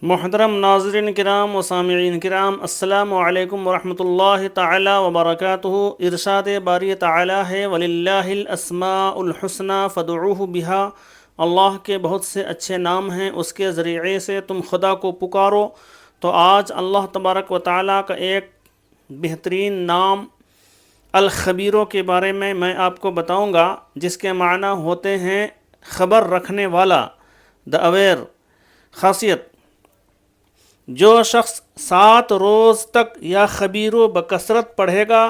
محترم ناظرین کرام و سامعین کرام، السلام علیکم ورحمۃ اللہ تعالی وبرکاتہ۔ ارشاد باری تعالی ہے وَلِلَّهِ الْأَسْمَاءُ الْحُسْنَى فَادْعُوهُ بِهَا۔ اللہ کے بہت سے اچھے نام ہیں، اس کے ذریعے سے تم خدا کو پکارو۔ تو آج اللہ تبارک و تعالی کا ایک بہترین نام الخبیروں کے بارے میں آپ کو بتاؤں گا، جس کے معنی ہوتے ہیں خبر رکھنے والا، دا اویئر۔ خاصیت: جو شخص 7 روز تک یا خبیر و بکثرت پڑھے گا،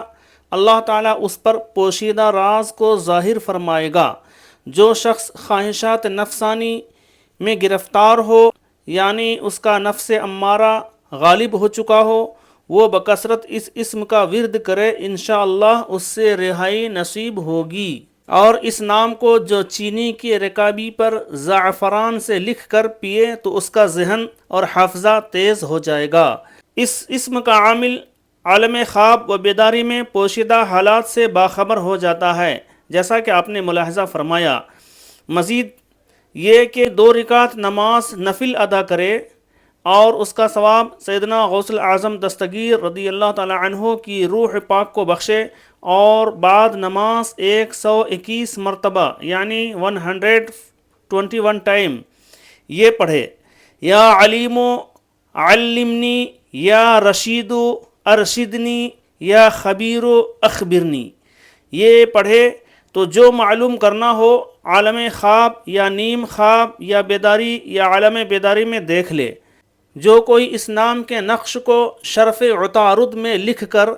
اللہ تعالیٰ اس پر پوشیدہ راز کو ظاہر فرمائے گا۔ جو شخص خواہشات نفسانی میں گرفتار ہو، یعنی اس کا نفس امارہ غالب ہو چکا ہو، وہ بکثرت اس اسم کا ورد کرے، انشاءاللہ اس سے رہائی نصیب ہوگی۔ اور اس نام کو جو چینی کی رکابی پر زعفران سے لکھ کر پیے تو اس کا ذہن اور حافظہ تیز ہو جائے گا۔ اس اسم کا عامل عالم خواب و بیداری میں پوشیدہ حالات سے باخبر ہو جاتا ہے، جیسا کہ آپ نے ملاحظہ فرمایا۔ مزید یہ کہ 2 رکعت نماز نفل ادا کرے اور اس کا ثواب سیدنا غوث الاعظم دستگیر رضی اللہ تعالی عنہ کی روح پاک کو بخشے، اور بعد نماز 121 مرتبہ یعنی 121 ٹائم یہ پڑھے، یا علیم علمنی، یا رشید ارشدنی، یا خبیر اخبرنی۔ یہ پڑھے تو جو معلوم کرنا ہو عالم خواب یا نیم خواب یا بیداری یا عالم بیداری میں دیکھ لے۔ جو کوئی اس نام کے نقش کو شرف عطارد میں لکھ کر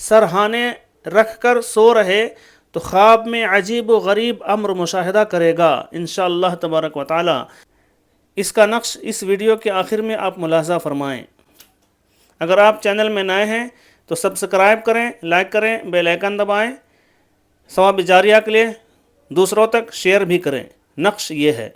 سرہانے رکھ کر سو رہے تو خواب میں عجیب و غریب امر مشاہدہ کرے گا انشاءاللہ تبارک و تعالی۔ اس کا نقش اس ویڈیو کے آخر میں آپ ملاحظہ فرمائیں۔ اگر آپ چینل میں نئے ہیں تو سبسکرائب کریں، لائک کریں، بیل آئیکن دبائیں، ثواب جاریہ کے لیے دوسروں تک شیئر بھی کریں۔ نقش یہ ہے۔